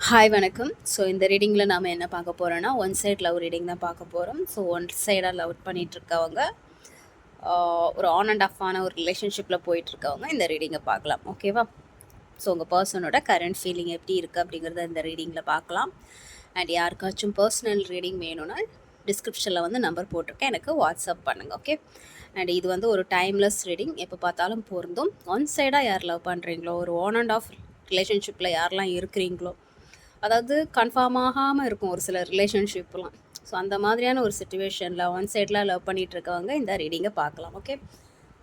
Hi வணக்கம். So இந்த ரீடிங்கில் நாம் என்ன பார்க்க போகிறோன்னா ஒன் சைட் லவ் ரீடிங் தான் பார்க்க போகிறோம். ஸோ ஒன் சைடாக லவ் பண்ணிகிட்ருக்கவங்க ஒரு ஆன் அண்ட் ஆஃபான ஒரு ரிலேஷன்ஷிப்பில் போயிட்டுருக்கவங்க இந்த ரீடிங்கை பார்க்கலாம். ஓகேவா? ஸோ உங்கள் பர்சனோட கரண்ட் ஃபீலிங் எப்படி இருக்குது அப்படிங்கிறத இந்த ரீடிங்கில் பார்க்கலாம். அண்ட் யாருக்காச்சும் பர்சனல் ரீடிங் வேணும்னா டிஸ்கிரிப்ஷனில் வந்து நம்பர் போட்டிருக்கேன், எனக்கு வாட்ஸ்அப் பண்ணுங்கள். ஓகே. அண்ட் இது வந்து ஒரு டைம்லெஸ் ரீடிங், எப்போ பார்த்தாலும் பொருந்தும். ஒன் சைடாக யார் லவ் பண்ணுறீங்களோ, ஒரு ஆன் அண்ட் ஆஃப் ரிலேஷன்ஷிப்பில் யாரெல்லாம் இருக்கிறீங்களோ, அதாவது கன்ஃபார்ம் ஆகாமல் இருக்கும் ஒரு சில ரிலேஷன்ஷிப்லாம். ஸோ அந்த மாதிரியான ஒரு சுச்சுவேஷனில் ஒன் சைடில் லவ் பண்ணிகிட்டு இருக்கவங்க இந்த ரீடிங்கை பார்க்கலாம். ஓகே.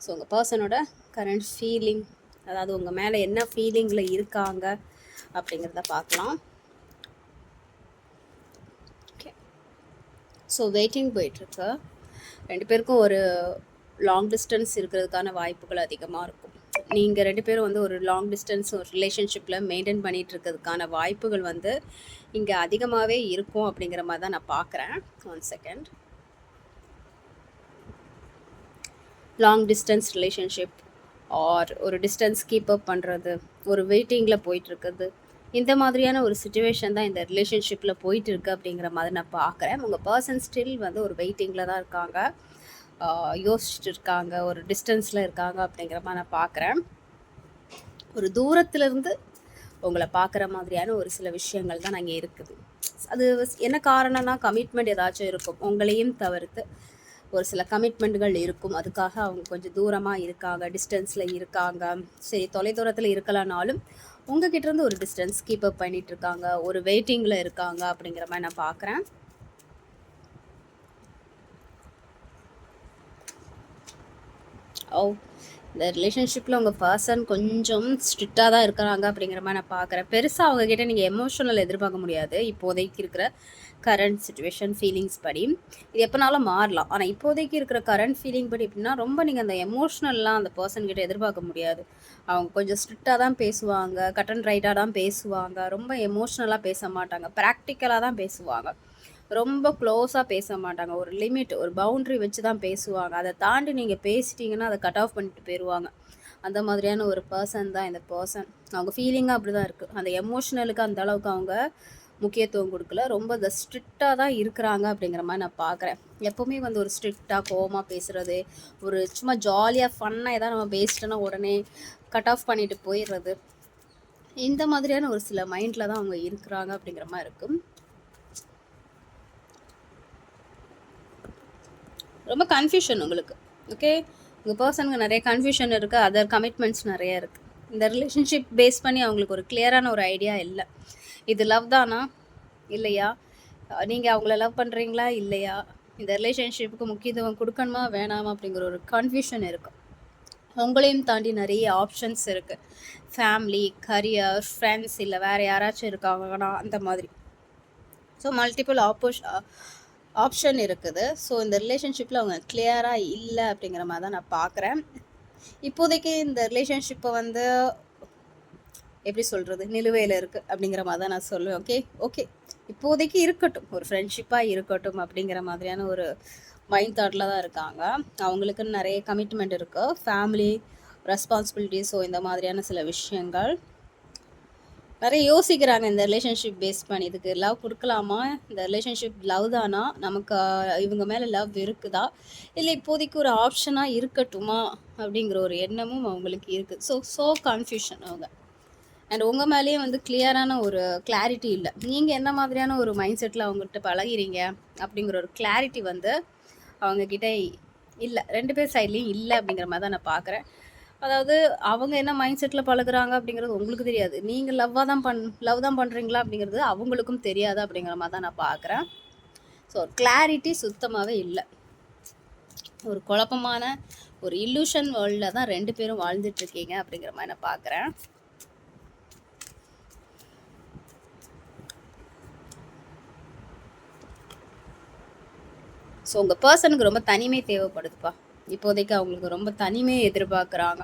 ஸோ உங்கள் பர்சனோட கரண்ட் ஃபீலிங், அதாவது உங்கள் மேலே என்ன ஃபீலிங்கில் இருக்காங்க அப்படிங்கிறத பார்க்கலாம். ஓகே. ஸோ வெயிட்டிங் போயிட்டுருக்கு. ரெண்டு பேருக்கும் ஒரு லாங் டிஸ்டன்ஸ் இருக்கிறதுக்கான வாய்ப்புகள் அதிகமாக இருக்கும். நீங்கள் ரெண்டு பேரும் வந்து ஒரு லாங் டிஸ்டன்ஸ் ஒரு ரிலேஷன்ஷிப்பில் மெயின்டைன் பண்ணிகிட்டு இருக்கிறதுக்கான வாய்ப்புகள் வந்து இங்கே அதிகமாகவே இருக்கும் அப்படிங்கிற மாதிரி தான் நான் பார்க்குறேன். One second. Long distance relationship or ஒரு டிஸ்டன்ஸ் கீப் அப் பண்ணுறது, ஒரு வெயிட்டிங்கில் போயிட்டுருக்குது, இந்த மாதிரியான ஒரு சுச்சுவேஷன் தான் இந்த ரிலேஷன்ஷிப்பில் போயிட்டு இருக்கு அப்படிங்கிற மாதிரி நான் பார்க்குறேன். உங்கள் பர்சன் ஸ்டில் வந்து ஒரு வெயிட்டிங்கில் தான் இருக்காங்க, யோசிச்சுட்டு இருக்காங்க, ஒரு டிஸ்டன்ஸில் இருக்காங்க அப்படிங்கிற மாதிரி நான் பார்க்குறேன். ஒரு தூரத்துலேருந்து உங்களை பார்க்குற மாதிரியான ஒரு சில விஷயங்கள் தான் அங்கே இருக்குது. அது என்ன காரணம்னா கமிட்மெண்ட் ஏதாச்சும் இருக்கும், உங்களையும் தவிர்த்து ஒரு சில கமிட்மெண்ட்டுகள் இருக்கும். அதுக்காக அவங்க கொஞ்சம் தூரமாக இருக்காங்க, டிஸ்டன்ஸில் இருக்காங்க. சரி, தொலைதூரத்தில் இருக்கலனாலும் உங்ககிட்டேருந்து ஒரு டிஸ்டன்ஸ் கீப் அப் பண்ணிகிட்டு இருக்காங்க, ஒரு வெயிட்டிங்கில் இருக்காங்க அப்படிங்கிற மாதிரி நான் பார்க்குறேன். இந்த ரிலேஷன்ஷிப்பில் உங்கள் பர்சன் கொஞ்சம் ஸ்ட்ரிக்டாக தான் இருக்கிறாங்க அப்படிங்கிற மாதிரி நான் பார்க்குறேன். பெருசாக அவங்கக்கிட்ட நீங்கள் எமோஷனல் எதிர்பார்க்க முடியாது இப்போதைக்கு இருக்கிற கரண்ட் சுச்சுவேஷன் ஃபீலிங்ஸ் படி. இது எப்போனாலும் மாறலாம். ஆனால் இப்போதைக்கு இருக்கிற கரண்ட் ஃபீலிங் படி எப்படின்னா ரொம்ப நீங்கள் அந்த எமோஷ்னல்லாம் அந்த பர்சன்கிட்ட எதிர்பார்க்க முடியாது. அவங்க கொஞ்சம் ஸ்ட்ரிக்டாக தான் பேசுவாங்க, கட் அண்ட் ரைட்டாக தான் பேசுவாங்க, ரொம்ப எமோஷ்னலாக பேச மாட்டாங்க, ப்ராக்டிக்கலாக தான் பேசுவாங்க, ரொம்ப க்ளோஸாக பேச மாட்டாங்க, ஒரு லிமிட் ஒரு பவுண்ட்ரி வச்சு தான் பேசுவாங்க. அதை தாண்டி நீங்கள் பேசிட்டீங்கன்னா அதை கட் ஆஃப் பண்ணிட்டு போயிடுவாங்க. அந்த மாதிரியான ஒரு பர்சன் தான் இந்த பர்சன். அவங்க ஃபீலிங்காக அப்படி தான் இருக்குது. அந்த எமோஷ்னலுக்கு அந்த அளவுக்கு அவங்க முக்கியத்துவம் கொடுக்கல, ரொம்ப இந்த ஸ்ட்ரிக்டாக தான் இருக்கிறாங்க அப்படிங்கிற மாதிரி நான் பார்க்குறேன். எப்போவுமே வந்து ஒரு ஸ்ட்ரிக்டாக கோவமாக பேசுகிறது, ஒரு சும்மா ஜாலியாக ஃபன்னாக எதாவது நம்ம பேசிட்டோன்னா உடனே கட் ஆஃப் பண்ணிட்டு போயிடுறது, இந்த மாதிரியான ஒரு சில மைண்டில் தான் அவங்க இருக்கிறாங்க அப்படிங்கிற மாதிரி இருக்கும். ரொம்ப கன்ஃபியூஷன் உங்களுக்கு. ஓகே. உங்கள் பர்சனுக்கு நிறைய கன்ஃபியூஷன் இருக்குது, அதர் கமிட்மெண்ட்ஸ் நிறைய இருக்குது. இந்த ரிலேஷன்ஷிப் பேஸ் பண்ணி அவங்களுக்கு ஒரு கிளியரான ஒரு ஐடியா இல்லை. இது லவ் தானா இல்லையா, நீங்கள் அவங்கள லவ் பண்ணுறீங்களா இல்லையா, இந்த ரிலேஷன்ஷிப்புக்கு முக்கியத்துவம் கொடுக்கணுமா வேணாமா அப்படிங்கிற ஒரு கன்ஃபியூஷன் இருக்குது. உங்களையும் தாண்டி நிறைய ஆப்ஷன்ஸ் இருக்குது. ஃபேமிலி, கரியர், ஃப்ரெண்ட்ஸ், இல்லை வேறு யாராச்சும் இருக்காங்கன்னா அந்த மாதிரி. ஸோ மல்டிபிள் ஆப்ஷன் இருக்குது. ஸோ இந்த ரிலேஷன்ஷிப்பில் அவங்க கிளியராக இல்லை அப்படிங்கிற மாதிரி தான் நான் பார்க்குறேன். இப்போதைக்கு இந்த ரிலேஷன்ஷிப்பை வந்து எப்படி சொல்கிறது, நிலுவையில் இருக்குது அப்படிங்கிற மாதிரி தான் நான் சொல்லுவேன். ஓகே இப்போதைக்கு இருக்கட்டும், ஒரு ஃப்ரெண்ட்ஷிப்பாக இருக்கட்டும் அப்படிங்கிற மாதிரியான ஒரு மைண்ட் தாட்டில் தான் இருக்காங்க. அவங்களுக்குன்னு நிறைய கமிட்மெண்ட் இருக்குது, ஃபேமிலி ரெஸ்பான்சிபிலிட்டி. ஸோ இந்த மாதிரியான சில விஷயங்கள் நிறைய யோசிக்கிறாங்க இந்த ரிலேஷன்ஷிப் பேஸ் பண்ணி. இதுக்கு லவ் கொடுக்கலாமா, இந்த ரிலேஷன்ஷிப் லவ் தானா, நமக்கு இவங்க மேலே லவ் இருக்குதா, இல்லை இப்போதைக்கு ஒரு ஆப்ஷனாக இருக்கட்டுமா அப்படிங்கிற ஒரு எண்ணமும் அவங்களுக்கு இருக்குது. ஸோ கன்ஃபியூஷன் அவங்க. அண்ட் உங்கள் மேலேயே வந்து கிளியரான ஒரு கிளாரிட்டி இல்லை. நீங்கள் என்ன மாதிரியான ஒரு மைண்ட் செட்டில் அவங்ககிட்ட பழகிறீங்க அப்படிங்கிற ஒரு கிளாரிட்டி வந்து அவங்கக்கிட்ட இல்லை, ரெண்டு பேர் சைட்லேயும் இல்லை அப்படிங்கிற மாதிரி தான் நான் பார்க்குறேன். அதாவது அவங்க என்ன மைண்ட் செட்டில் பழகுறாங்க அப்படிங்கிறது உங்களுக்கு தெரியாது, நீங்கள் லவ் தான் பண்ணுறீங்களா அப்படிங்கிறது அவங்களுக்கும் தெரியாது அப்படிங்கிற மாதிரி தான் நான் பார்க்குறேன். ஸோ கிளாரிட்டி சுத்தமாகவே இல்லை. ஒரு குழப்பமான ஒரு இல்லூஷன் வேர்ல்டில் தான் ரெண்டு பேரும் வாழ்ந்துட்டுருக்கீங்க அப்படிங்கிற மாதிரி நான் பார்க்குறேன். ஸோ உங்கள் பர்சனுக்கு ரொம்ப தனிமை தேவைப்படுதுப்பா. இப்போதைக்கு அவங்களுக்கு ரொம்ப தனிமையை எதிர்பார்க்குறாங்க.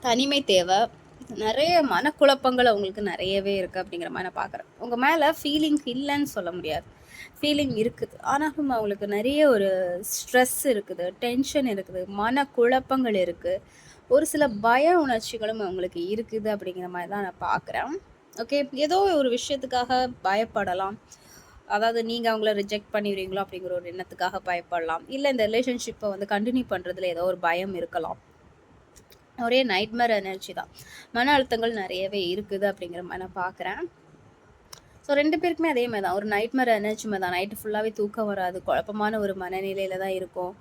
தனிமை தேவை, நிறைய மனக்குழப்பங்கள் அவங்களுக்கு நிறையவே இருக்குது அப்படிங்கிற மாதிரி நான் பார்க்குறேன். உங்கள் மேலே ஃபீலிங் இல்லைன்னு சொல்ல முடியாது, ஃபீலிங் இருக்குது. ஆனாலும் அவங்களுக்கு நிறைய ஒரு ஸ்ட்ரெஸ் இருக்குது, டென்ஷன் இருக்குது, மனக்குழப்பங்கள் இருக்குது. ஒரு சில பய உணர்ச்சிகளும் அவங்களுக்கு இருக்குது அப்படிங்கிற மாதிரி தான் நான் பார்க்குறேன். ஓகே, ஏதோ ஒரு விஷயத்துக்காக பயப்படலாம். அதாவது நீங்கள் அவங்கள ரிஜெக்ட் பண்ணிடுவீங்களோ அப்படிங்கிற ஒரு எண்ணத்துக்காக பயப்படலாம். இல்லை இந்த ரிலேஷன்ஷிப்பை வந்து கண்டினியூ பண்ணுறதுல ஏதோ ஒரு பயம் இருக்கலாம். ஒரே நைட்மேர் எனர்ஜி தான். மன அழுத்தங்கள் நிறையவே இருக்குது அப்படிங்கிற மாதிரி நான் பார்க்குறேன். ஸோ 2 பேருக்குமே அதே மாதிரி தான். ஒரு நைட்மேர் எனர்ஜி மாதிரி தான். நைட்டு ஃபுல்லாகவே தூக்கம் வராது. குழப்பமான ஒரு மனநிலையில தான் இருக்கும்.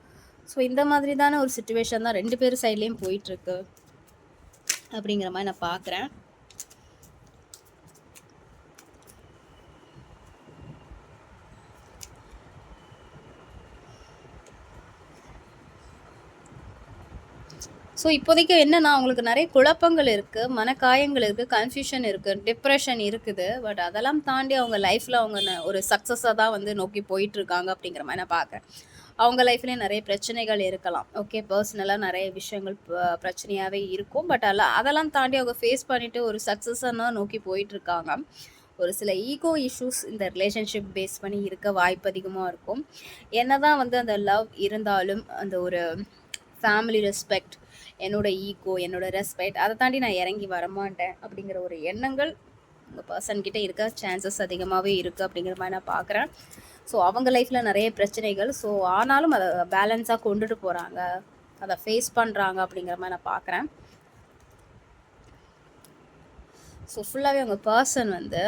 ஸோ இந்த மாதிரி தான ஒரு சிச்சுவேஷன் தான் 2 பேர் சைட்லேயும் போயிட்டுருக்கு அப்படிங்கிற மாதிரி நான் பார்க்குறேன். ஸோ இப்போதைக்கு என்னன்னா அவங்களுக்கு நிறைய குழப்பங்கள் இருக்குது, மனக்காயங்கள் இருக்குது, கன்ஃபியூஷன் இருக்குது, டிப்ரெஷன் இருக்குது. பட் அதெல்லாம் தாண்டி அவங்க லைஃப்பில் அவங்க ஒரு சக்ஸஸாக தான் வந்து நோக்கி போயிட்டுருக்காங்க அப்படிங்கிற மாதிரி நான் பார்க்குறேன். அவங்க லைஃப்லேயும் நிறைய பிரச்சனைகள் இருக்கலாம். ஓகே, பர்சனலாக நிறைய விஷயங்கள் பிரச்சனையாகவே இருக்கும். பட் அதெல்லாம் தாண்டி அவங்க ஃபேஸ் பண்ணிவிட்டு ஒரு சக்ஸஸாக தான் நோக்கி போயிட்டுருக்காங்க. ஒரு சில ஈகோ இஷ்யூஸ் இந்த ரிலேஷன்ஷிப் பேஸ் பண்ணி இருக்க வாய்ப்பு அதிகமாக இருக்கும். என்ன தான் வந்து அந்த லவ் இருந்தாலும் அந்த ஒரு ஃபேமிலி ரெஸ்பெக்ட், என்னோட ஈகோ, என்னோட ரெஸ்பெக்ட், அதை தாண்டி நான் இறங்கி வரமாட்டேன் அப்படிங்கிற ஒரு எண்ணங்கள் உங்கள் பர்சன்கிட்ட இருக்க சான்சஸ் அதிகமாகவே இருக்குது அப்படிங்கிற மாதிரி நான் பார்க்குறேன். ஸோ அவங்க லைஃப்பில் நிறைய பிரச்சனைகள். ஸோ ஆனாலும் அதை பேலன்ஸாக கொண்டுட்டு போகிறாங்க, அதை ஃபேஸ் பண்ணுறாங்க அப்படிங்கிற மாதிரி நான் பார்க்குறேன். ஸோ ஃபுல்லாகவே அவங்க பர்சன் வந்து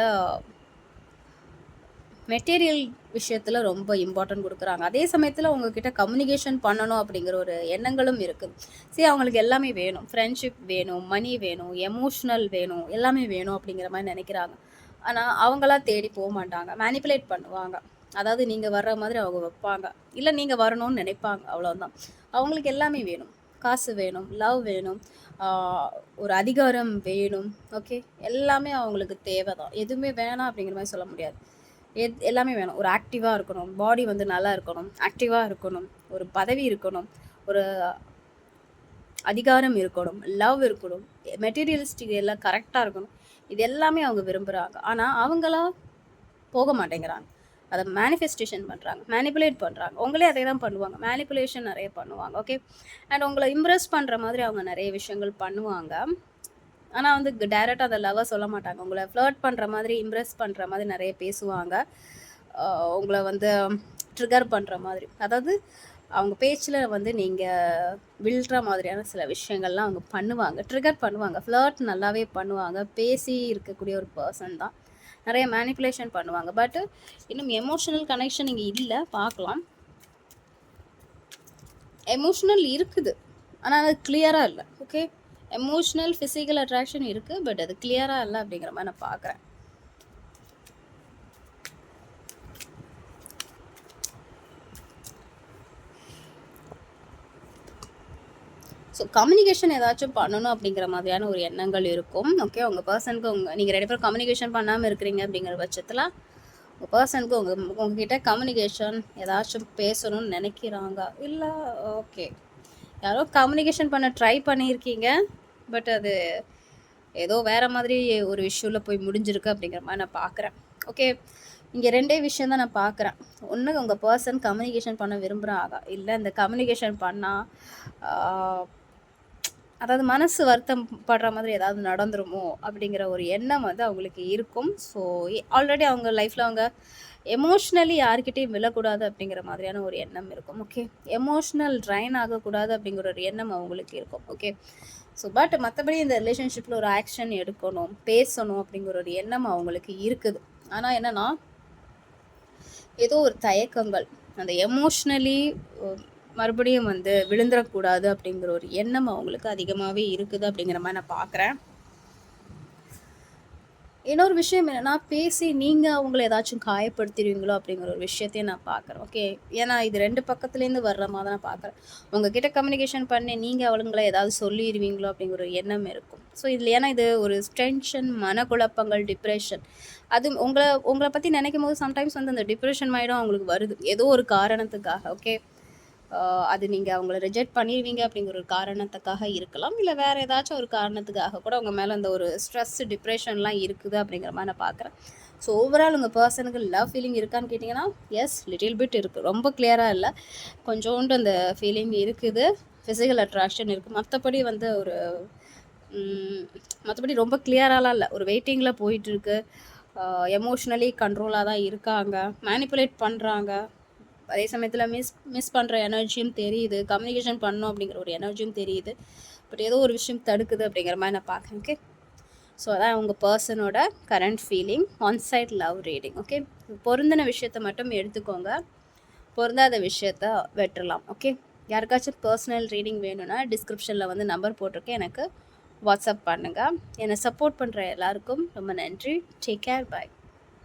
மெட்டீரியல் விஷயத்தில் ரொம்ப இம்பார்ட்டன்ட் கொடுக்குறாங்க. அதே சமயத்தில் உங்ககிட்ட கம்யூனிகேஷன் பண்ணணும் அப்படிங்கிற ஒரு எண்ணங்களும் இருக்குது. சரி, அவங்களுக்கு எல்லாமே வேணும். ஃப்ரெண்ட்ஷிப் வேணும், மணி வேணும், எமோஷ்னல் வேணும், எல்லாமே வேணும் அப்படிங்கிற மாதிரி நினைக்கிறாங்க. ஆனால் அவங்களா தேடி போக மாட்டாங்க, மேனிப்புலேட் பண்ணுவாங்க. அதாவது நீங்கள் வர்ற மாதிரி அவங்க வைப்பாங்க, இல்லை நீங்கள் வரணும்னு நினைப்பாங்க, அவ்வளோதான். அவங்களுக்கு எல்லாமே வேணும். காசு வேணும், லவ் வேணும், ஒரு அதிகாரம் வேணும். ஓகே, எல்லாமே அவங்களுக்கு தேவை தான். எதுவுமே வேணாம் அப்படிங்கிற மாதிரி சொல்ல முடியாது. எல்லாமே வேணும். ஒரு ஆக்டிவாக இருக்கணும், பாடி வந்து நல்லா இருக்கணும், ஆக்டிவாக இருக்கணும், ஒரு பதவி இருக்கணும், ஒரு அதிகாரம் இருக்கணும், லவ் இருக்கணும், மெட்டீரியலிஸ்டிக் எல்லாம் கரெக்டாக இருக்கணும். இது எல்லாமே அவங்க விரும்புகிறாங்க. ஆனால் அவங்களா போக மாட்டேங்கிறாங்க. அதை மேனிஃபெஸ்டேஷன் பண்ணுறாங்க, மேனிப்புலேட் பண்ணுறாங்க. உங்களே அதே தான் பண்ணுவாங்க, மேனிப்புலேஷன் நிறைய பண்ணுவாங்க. ஓகே, அண்ட் உங்களை இம்ப்ரெஸ் பண்ணுற மாதிரி அவங்க நிறைய விஷயங்கள் பண்ணுவாங்க. ஆனால் வந்து டைரெக்டாக அதை லவ்வாக சொல்ல மாட்டாங்க. உங்களை ஃப்ளர்ட் பண்ணுற மாதிரி, இம்ப்ரெஸ் பண்ணுற மாதிரி நிறைய பேசுவாங்க. உங்களை வந்து ட்ரிகர் பண்ணுற மாதிரி, அதாவது அவங்க பேச்சில் வந்து நீங்கள் விழுற மாதிரியான சில விஷயங்கள்லாம் அவங்க பண்ணுவாங்க, ட்ரிகர் பண்ணுவாங்க. ஃப்ளர்ட் நல்லாவே பண்ணுவாங்க. பேசி இருக்கக்கூடிய ஒரு பர்சன் தான். நிறைய மேனிப்புலேஷன் பண்ணுவாங்க. பட் இன்னும் எமோஷனல் கனெக்ஷன் இங்கே இல்லை, பார்க்கலாம். எமோஷ்னல் இருக்குது, ஆனால் அது கிளியராக இல்லை. ஓகே, எமோஷ்னல் ஃபிசிக்கல் அட்ராக்ஷன் இருக்குது, பட் அது கிளியராக இல்லை அப்படிங்கிற மாதிரி நான் பார்க்குறேன். ஸோ கம்யூனிகேஷன் ஏதாச்சும் பண்ணணும் அப்படிங்கிற மாதிரியான ஒரு எண்ணங்கள் இருக்கும். ஓகே, உங்கள் பர்சனுக்கு நீங்கள் 2 பேரும் கம்யூனிகேஷன் பண்ணாமல் இருக்கிறீங்க அப்படிங்கிற பட்சத்தில் உங்கள் பர்சனுக்கு உங்ககிட்ட கம்யூனிகேஷன் ஏதாச்சும் பேசணும்னு நினைக்கிறாங்க. இல்லை, ஓகே, யாரோ கம்யூனிகேஷன் பண்ண ட்ரை பண்ணியிருக்கீங்க, பட் அது ஏதோ வேறு மாதிரி ஒரு இஷ்யூவில் போய் முடிஞ்சிருக்கு அப்படிங்கிற மாதிரி நான் பார்க்குறேன். ஓகே, இங்கே 2 விஷயம் தான் நான் பார்க்குறேன். ஒன்று, உங்கள் பர்சன் கம்யூனிகேஷன் பண்ண விரும்புகிறாங்க, இல்லை இந்த கம்யூனிகேஷன் பண்ணால் அதாவது மனசு வருத்தம் படுற மாதிரி ஏதாவது நடந்துருமோ அப்படிங்கிற ஒரு எண்ணம் வந்து அவங்களுக்கு இருக்கும். ஸோ ஆல்ரெடி அவங்க லைஃப்பில் அவங்க எமோஷ்னலி யார்கிட்டையும் விழக்கூடாது அப்படிங்கிற மாதிரியான ஒரு எண்ணம் இருக்கும். ஓகே, எமோஷ்னல் ட்ரைன் ஆகக்கூடாது அப்படிங்கிற ஒரு எண்ணம் அவங்களுக்கு இருக்கும். ஓகே, ஸோ பட் மற்றபடி இந்த ரிலேஷன்ஷிப்பில் ஒரு ஆக்ஷன் எடுக்கணும், பேசணும் அப்படிங்கிற ஒரு எண்ணம் அவங்களுக்கு இருக்குது. ஆனால் என்னென்னா ஏதோ ஒரு தயக்கங்கள், அந்த எமோஷ்னலி மறுபடியும் வந்து விழுந்துடக்கூடாது அப்படிங்கிற ஒரு எண்ணம் அவங்களுக்கு அதிகமாகவே இருக்குது அப்படிங்கிற மாதிரி நான் பார்க்குறேன். இன்னொரு விஷயம் என்னென்னா, பேசி நீங்கள் அவங்கள ஏதாச்சும் காயப்படுத்திடுவீங்களோ அப்படிங்கிற ஒரு விஷயத்தையும் நான் பார்க்குறேன். ஓகே, ஏன்னா இது 2 பக்கத்துலேருந்து வர்ற மாதிரி தான் நான் பார்க்குறேன். உங்ககிட்ட கம்யூனிகேஷன் பண்ணி நீங்கள் அவங்கள ஏதாவது சொல்லிடுவீங்களோ அப்படிங்கிற ஒரு எண்ணம் இருக்கும். ஸோ இதில் ஏன்னா இது ஒரு டென்ஷன், மனக்குழப்பங்கள், டிப்ரெஷன், அது உங்களை பற்றி நினைக்கும் போது சம்டைம்ஸ் வந்து அந்த டிப்ரெஷன் மைண்டும் அவங்களுக்கு வருது ஏதோ ஒரு காரணத்துக்காக. ஓகே, அது நீங்கள் அவங்கள ரிஜெக்ட் பண்ணிடுவீங்க அப்படிங்கிற ஒரு காரணத்துக்காக இருக்கலாம், இல்லை வேறு ஏதாச்சும் ஒரு காரணத்துக்காக கூட அவங்க மேலே அந்த ஒரு ஸ்ட்ரெஸ், டிப்ரெஷன்லாம் இருக்குது அப்படிங்கிற மாதிரி நான் பார்க்குறேன். ஸோ ஓவரால் உங்கள் பர்சனுக்கு லவ் ஃபீலிங் இருக்கான்னு கேட்டிங்கன்னா, எஸ், லிட்டில் பிட் இருக்குது. ரொம்ப கிளியராக இல்லை, கொஞ்சோண்டு அந்த ஃபீலிங் இருக்குது. ஃபிசிக்கல் அட்ராக்ஷன் இருக்குது. மற்றபடி வந்து ஒரு மற்றபடி ரொம்ப கிளியராலாம் இல்லை, ஒரு வெயிட்டிங்கில் போயிட்டுருக்கு. எமோஷ்னலி கண்ட்ரோலாக தான் இருக்காங்க, மேனிப்புலேட் பண்ணுறாங்க. அதே சமயத்தில் மிஸ் பண்ணுற எனர்ஜியும் தெரியுது, கம்யூனிகேஷன் பண்ணணும் அப்படிங்கிற ஒரு எனர்ஜியும் தெரியுது. பட் ஏதோ ஒரு விஷயம் தடுக்குது அப்படிங்கிற மாதிரி நான் பார்க்குறேன். ஓகே, ஸோ அதான் உங்கள் பர்சனோட current feeling on side love reading. Okay, பொருந்தின விஷயத்த மட்டும் எடுத்துக்கோங்க, பொருந்தாத விஷயத்த வெட்டலாம். ஓகே, யாருக்காச்சும் பர்சனல் ரீடிங் வேணும்னா டிஸ்கிரிப்ஷனில் வந்து நம்பர் போட்டிருக்கேன், எனக்கு வாட்ஸ்அப் பண்ணுங்கள். என்னை சப்போர்ட் பண்ணுற எல்லாருக்கும் ரொம்ப நன்றி. டேக் கேர், பாய்.